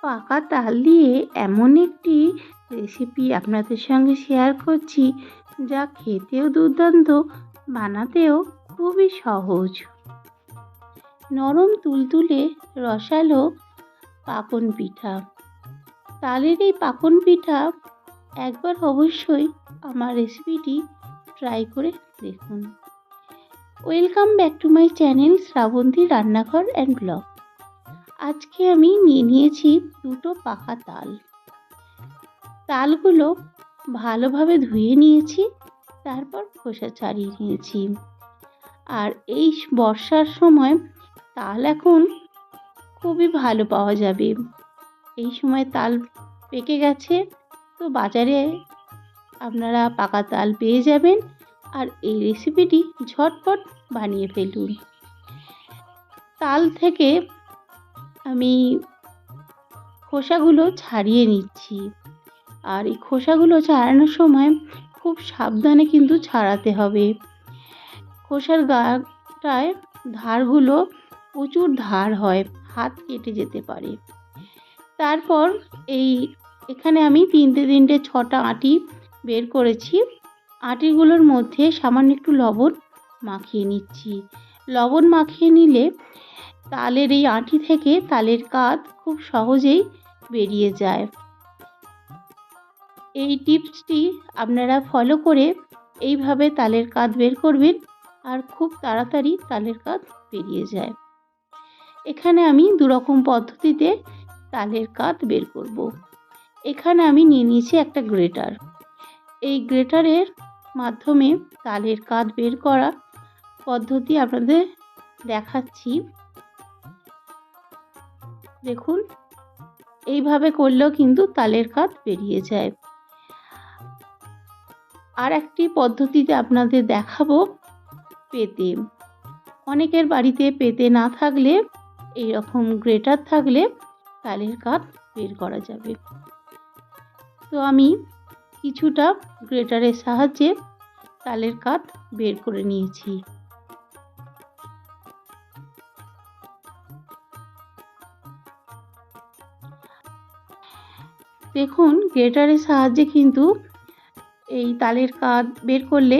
পাকা তাল দিয়ে এমন একটি রেসিপি আপনাদের সঙ্গে শেয়ার করছি, যা খেতেও দুর্দান্ত, বানাতেও খুবই সহজ। নরম তুলতুলে রসালো পাকন পিঠা। তালের এই পাকন পিঠা একবার অবশ্যই আমার রেসিপিটি ট্রাই করে দেখুন। Welcome back to my channel Shrabanti Rannaghar and blog. আজকে আমি নিয়ে নিয়েছি দুটো পাকা তাল। তালগুলো ভালোভাবে ধুয়ে নিয়েছি, তারপর খোসা ছাড়িয়ে নিয়েছি। আর এই বর্ষার সময় তাল এখন খুবই ভালো পাওয়া যাবে। এই সময় তাল পেকে গেছে, তো বাজারে আপনারা পাকা তাল পেয়ে যাবেন। আর এই রেসিপিটি ঝটপট বানিয়ে ফেলুন। তাল থেকে আমি খোসাগুলো ছাড়িয়ে নিচ্ছি। আর এই খোসাগুলো ছাড়ানোর সময় খুব সাবধানে কিন্তু ছাড়াতে হবে। খোসার গাটায় ধারগুলো প্রচুর ধার হয়, হাত কেটে যেতে পারে। তারপর এখানে আমি 6টা আঁটি বের করেছি। আঁটিগুলোর মধ্যে সামান্য একটু লবণ মাখিয়ে নিচ্ছি। লবণ মাখিয়ে নিলে তালের এই আঁটি থেকে তালের কাত খুব সহজেই বেরিয়ে যায়। এই টিপসটি আপনারা ফলো করে এইভাবে তালের কাত বের করবেন, আর খুব তাড়াতাড়ি তালের কাত বেরিয়ে যায়। এখানে আমি দুরকম পদ্ধতিতে তালের কাত বের করব। এখানে আমি নিয়ে নিয়েছি একটা গ্রেটার। এই গ্রেটারের মাধ্যমে তালের কাত বের করা পদ্ধতি আপনাদের দেখাচ্ছি। দেখুন, এইভাবে করলেও কিন্তু তালের কাত বেরিয়ে যায়। আর একটি পদ্ধতিতে আপনাদের দেখাবো পেতে। অনেকের বাড়িতে পেতে না থাকলে এইরকম গ্রেটার থাকলে তালের কাত বের করা যাবে। তো আমি কিছুটা গ্রেটারের সাহায্যে তালের কাত বের করে নিয়েছি। দেখুন, গ্রেটারের সাহায্যে কিন্তু এই তালের কাত বের করলে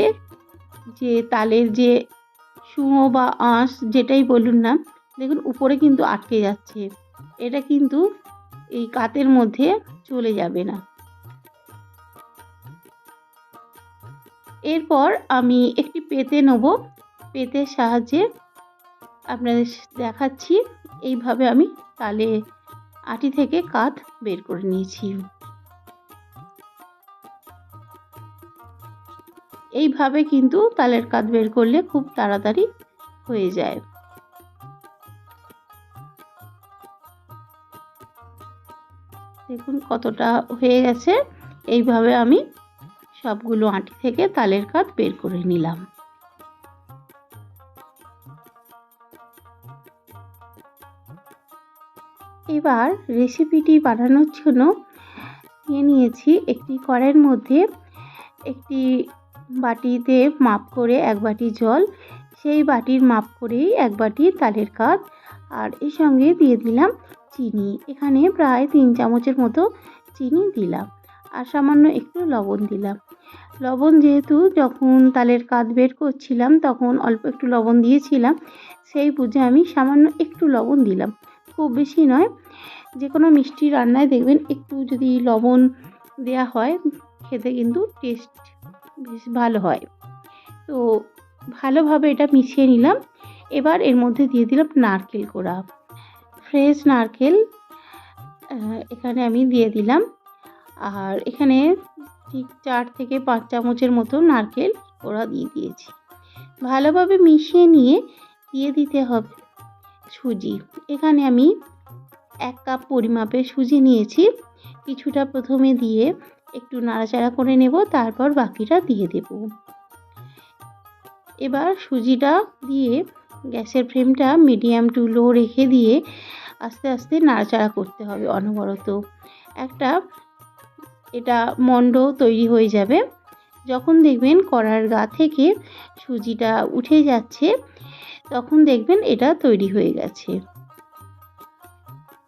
যে তালের যে সুঁয়ো বা আঁশ যেটাই বলুন না, দেখুন উপরে কিন্তু আটকে যাচ্ছে। এটা কিন্তু এই কাতের মধ্যে চলে যাবে না। এরপর আমি একটি পেতে নেব। পেতের সাহায্যে আপনাদের দেখাচ্ছি। এইভাবে আমি তালে আঁটি থেকে কাত বের করে নিয়েছি। এইভাবে কিন্তু তালের কাত বের করলে খুব তাড়াতাড়ি হয়ে যায়। দেখুন কতটা হয়ে গেছে। এইভাবে আমি সবগুলো আঁটি থেকে তালের কাত বের করে নিলাম। এবার রেসিপিটি বানানোর জন্য নিয়ে নিয়েছি একটি কড়াইয়ের মধ্যে একটি বাটিতে মাপ করে 1 বাটি জল, সেই বাটির মাপ করেই 1 বাটি তালের কাত, আর এর সঙ্গে দিয়ে দিলাম চিনি। এখানে প্রায় 3 চামচের মতো চিনি দিলাম, আর সামান্য একটু লবণ দিলাম। লবণ যেহেতু যখন তালের কাত বের করছিলাম তখন অল্প একটু লবণ দিয়েছিলাম, সেই বুঝে আমি সামান্য একটু লবণ দিলাম, খুব বেশি নয়। যে কোনো মিষ্টি রান্নায় দেখবেন একটু যদি লবণ দেওয়া হয় খেতে কিন্তু টেস্ট বেশ ভালো হয়। তো ভালোভাবে এটা মিশিয়ে নিলাম। এবার এর মধ্যে দিয়ে দিলাম নারকেল কোড়া, ফ্রেশ নারকেল এখানে আমি দিয়ে দিলাম। আর এখানে ঠিক 4 থেকে 5 চামচের মতো নারকেল কোড়া দিয়ে দিয়েছি। ভালোভাবে মিশিয়ে নিয়ে দিয়ে দিতে হবে সুজি। এখানে আমি 1 কাপ পরিমাপে সুজি নিয়েছি। কিছুটা প্রথমে দিয়ে একটু নাড়াচাড়া করে নেব, তারপর বাকিটা দিয়ে দেব। এবার সুজিটা দিয়ে গ্যাসের ফ্লেমটা মিডিয়াম টু লো রেখে দিয়ে আস্তে আস্তে নাড়াচাড়া করতে হবে অনবরত। এটা মণ্ড তৈরি হয়ে যাবে। যখন দেখবেন কড়ার গা থেকে সুজিটা উঠে যাচ্ছে, তখন দেখবেন এটা তৈরি হয়ে গেছে।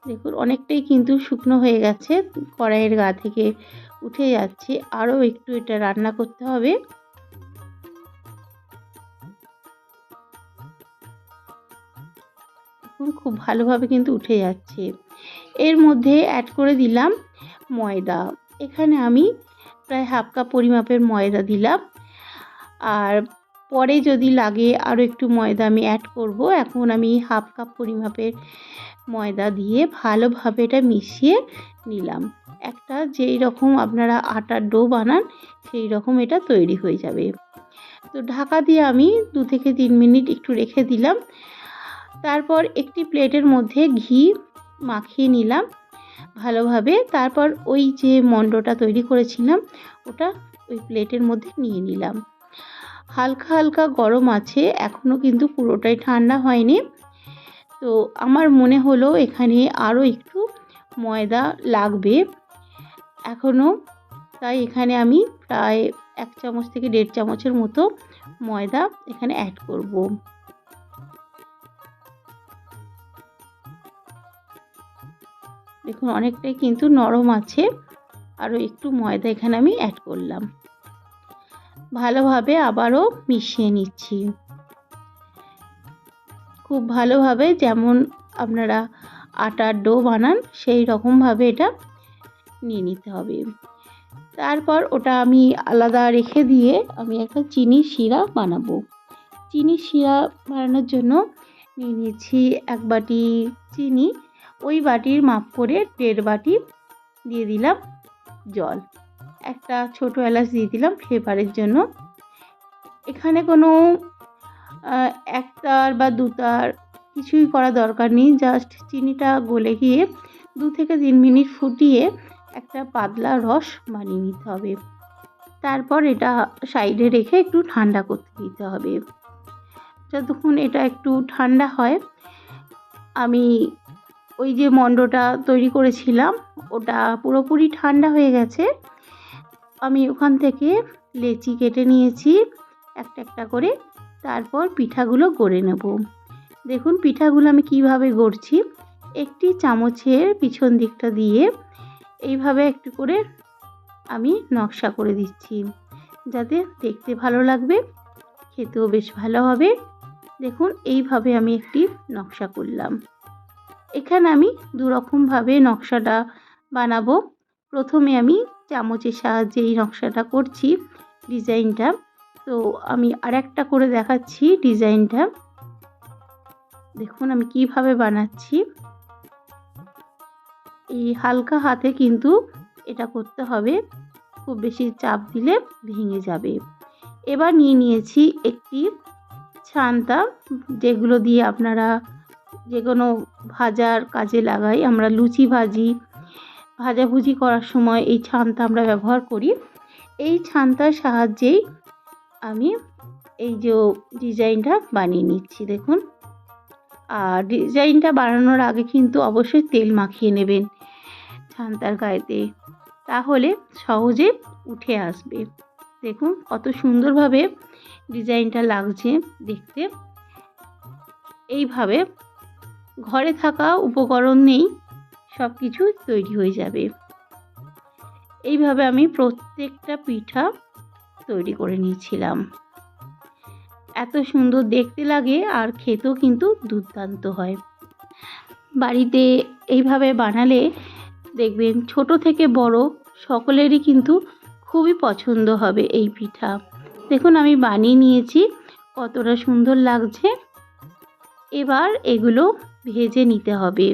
দেখুন অনেকটাই কিন্তু শুকনো হয়ে গেছে, কড়াইয়ের গা থেকে উঠে যাচ্ছে। আরও একটু এটা রান্না করতে হবে। দেখুন খুব ভালোভাবে কিন্তু উঠে যাচ্ছে। এর মধ্যে অ্যাড করে দিলাম ময়দা। এখানে আমি প্রায় হাফ কাপ পরিমাপের ময়দা দিলাম। আর পরে যদি লাগে আরও একটু ময়দা আমি অ্যাড করব। এখন আমি হাফ কাপ পরিমাপের ময়দা দিয়ে ভালোভাবে এটা মিশিয়ে নিলাম। একটা যেই রকম আপনারা আটার ডো বানান সেই রকম এটা তৈরি হয়ে যাবে। তো ঢাকা দিয়ে আমি 2 থেকে 3 মিনিট একটু রেখে দিলাম। তারপর একটি প্লেটের মধ্যে ঘি মাখিয়ে নিলাম ভালোভাবে। তারপর ওই যে মণ্ডটা তৈরি করেছিলাম ওটা ওই প্লেটের মধ্যে নিয়ে নিলাম। হালকা হালকা গরম আছে, এখনও কিন্তু পুরোটাই ঠান্ডা হয়নি। তো আমার মনে হলো এখানে আরও একটু ময়দা লাগবে এখনও, তাই এখানে আমি প্রায় 1 চামচ থেকে 1.5 চামচের মতো ময়দা এখানে অ্যাড করব। দেখুন অনেকটাই কিন্তু নরম আছে, আরও একটু ময়দা এখানে আমি অ্যাড করলাম। ভালোভাবে আবারও মিশিয়ে নিচ্ছি। খুব ভালোভাবে যেমন আপনারা আটার ডো বানান সেই রকমভাবে এটা নিয়ে নিতে হবে। তারপর ওটা আমি আলাদা রেখে দিয়ে আমি একটা চিনির শিরা বানাবো। চিনির শিরা বানানোর জন্য নিয়ে নিয়েছি 1 বাটি চিনি। ওই বাটির মাপ করে 1.5 বাটি দিয়ে দিলাম জল। একটা ছোটো এলাচ দিয়ে দিলাম ফ্লেভারের জন্য। এখানে কোনো 1 তার বা 2 তার কিছুই করা দরকার নেই, জাস্ট চিনিটা গলে গিয়ে 2 থেকে 3 মিনিট ফুটিয়ে একটা পাতলা রস বানিয়ে নিতে হবে। তারপর এটা সাইডে রেখে একটু ঠান্ডা করতে দিতে হবে। যতক্ষণ এটা একটু ঠান্ডা হয় আমি ওই যে মণ্ডটা তৈরি করেছিলাম ওটা পুরোপুরি ঠান্ডা হয়ে গেছে। আমি ওখান থেকে লেচি কেটে নিয়েছি একটা একটা করে। তারপর পিঠাগুলো গড়ে নেব। দেখুন পিঠাগুলো আমি কিভাবে গড়ছি, একটি চামচের পিছন দিকটা দিয়ে এইভাবে একটু করে আমি নকশা করে দিচ্ছি, যাতে দেখতে ভালো লাগবে, খেতেও বেশ ভালো হবে। দেখুন এইভাবে আমি একটি নকশা করলাম। এখানে আমি 2 রকমভাবে নকশাটা বানাবো। প্রথমে আমি চামচের সাহায্যে এই নকশাটা করছি ডিজাইনটা। তো আমি আরেকটা করে দেখাচ্ছি ডিজাইনটা। দেখুন আমি কিভাবে বানাচ্ছি। এই হালকা হাতে কিন্তু এটা করতে হবে, খুব বেশি চাপ দিলে ভেঙে যাবে। এবার নিয়ে নিয়েছি একটি ছান্তা, যেগুলো দিয়ে আপনারা যে কোনো ভাজার কাজে লাগাই। আমরা লুচি ভাজি, ভাজাভুজি করার সময় এই ছান্তা আমরা ব্যবহার করি। এই ছান্তার সাহায্যেই আমি এই যে ডিজাইনটা বানিয়ে নিচ্ছি দেখুন। আর ডিজাইনটা বানানোর আগে কিন্তু অবশ্যই তেল মাখিয়ে নেবেন ছান্তার গায়েতে, তাহলে সহজে উঠে আসবে। দেখুন কত সুন্দরভাবে ডিজাইনটা লাগছে দেখতে। এইভাবে ঘরে থাকা উপকরণ নেই সব কিছু তৈরি হয়ে যাবে। এইভাবে আমি প্রত্যেকটা পিঠা তৈরি করে নিয়েছিলাম। এত সুন্দর দেখতে লাগে আর খেতেও কিন্তু দুর্দান্ত হয়। বাড়িতে এইভাবে বানালে দেখবেন ছোট থেকে বড় সকলেরই কিন্তু খুবই পছন্দ হবে এই পিঠা। দেখুন আমি বানিয়ে নিয়েছি, কতটা সুন্দর লাগছে। এবার এগুলো ভেজে নিতে হবে।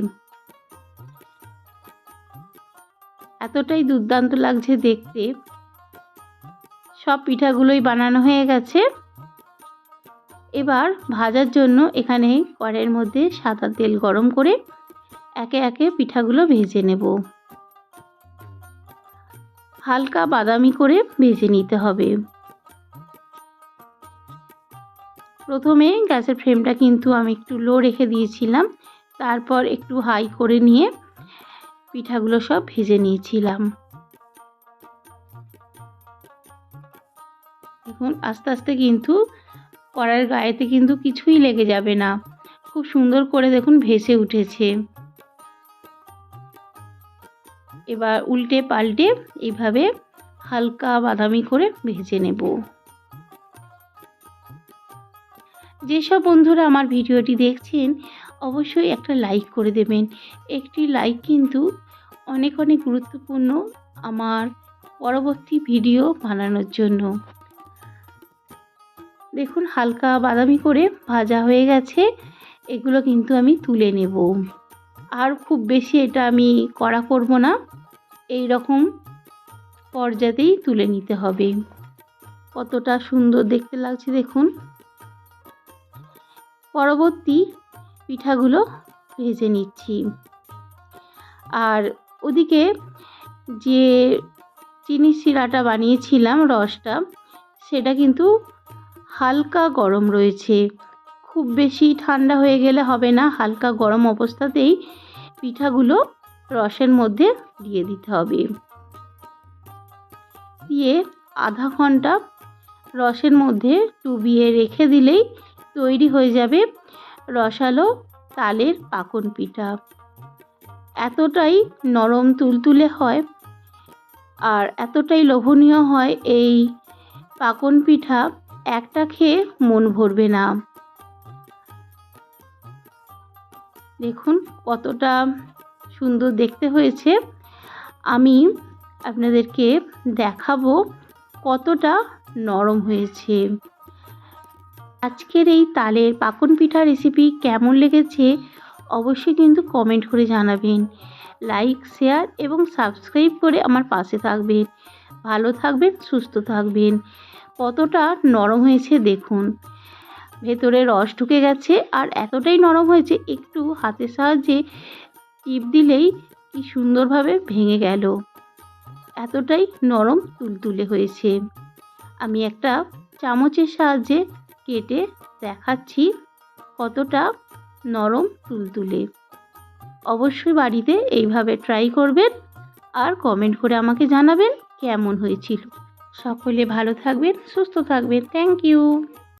এতটাই দুর্দান্ত লাগছে দেখতে। সব পিঠাগুলোই বানানো হয়ে গেছে। এবার ভাজার জন্য এখানে কড়াইয়ের মধ্যে সাদা তেল গরম করে একে একে পিঠাগুলো ভেজে নেব। হালকা বাদামি করে ভেজে নিতে হবে। প্রথমে গ্যাসের ফ্লেমটা কিন্তু আমি একটু লো রেখে দিয়েছিলাম, তারপর একটু হাই করে নিয়ে পিঠাগুলো সব ভেজে নিয়েছিলাম। দেখুন আস্তে আস্তে কিন্তু কড়াইয়ের গায়েতে কিন্তু কিছুই লেগে যাবে না, খুব সুন্দর করে দেখুন ভেসে উঠেছে। এবার উল্টে পাল্টে এইভাবে হালকা বাদামি করে ভেজে নেব। যেসব বন্ধুরা আমার ভিডিওটি দেখছেন অবশ্যই একটা লাইক করে দেবেন। একটি লাইক কিন্তু অনেক অনেক গুরুত্বপূর্ণ আমার পরবর্তী ভিডিও বানানোর জন্য। দেখুন হালকা বাদামি করে ভাজা হয়ে গেছে, এগুলো কিন্তু আমি তুলে নেব। আর খুব বেশি এটা আমি কড়া করব না, এই রকম পর্যায়েই তুলে নিতে হবে। কতটা সুন্দর দেখতে লাগছে দেখুন। পরবর্তী পিঠাগুলো ভেজে নিচ্ছি। আর ওদিকে যে চিনি শিরাটা বানিয়েছিলাম রসটা, সেটা কিন্তু হালকা গরম রয়েছে, খুব বেশি ঠান্ডা হয়ে গেলে হবে না। হালকা গরম অবস্থাতেই পিঠাগুলো রসের মধ্যে দিয়ে দিতে হবে। দিয়ে আধা ঘন্টা রসের মধ্যে ডুবিয়ে রেখে দিলেই তৈরি হয়ে যাবে রসালো তালের পাকন পিঠা। এতটাই নরম তুলতুলে হয় আর এতটাই লোভনীয় হয় এই পাকন পিঠা, একটা খেয়ে মন ভরবে না। দেখুন কতটা সুন্দর দেখতে হয়েছে। আমি আপনাদেরকে দেখাবো কতটা নরম হয়েছে। আজকের এই তালের পাকন পিঠা রেসিপি কেমন লেগেছে অবশ্যই কিন্তু কমেন্ট করে জানাবেন। লাইক, শেয়ার এবং সাবস্ক্রাইব করে আমার পাশে থাকবেন। ভালো থাকবেন, সুস্থ থাকবেন। কতটা নরম হয়েছে দেখুন, ভেতরে রস ঢুকে গেছে আর এতটাই নরম হয়েছে, একটু হাতের সাহায্যে টিপ দিলেই কি সুন্দরভাবে ভেঙে গেল। এতটাই নরম তুলতুলে হয়েছে। আমি একটা চামচের সাহায্যে কেটে দেখাচ্ছি কতটা নরম তুলতুলে। অবশ্যই বাড়িতে এইভাবে ট্রাই করবেন আর কমেন্ট করে আমাকে জানাবেন কেমন হয়েছিল। সকলে ভালো থাকবেন, সুস্থ থাকবেন। Thank you.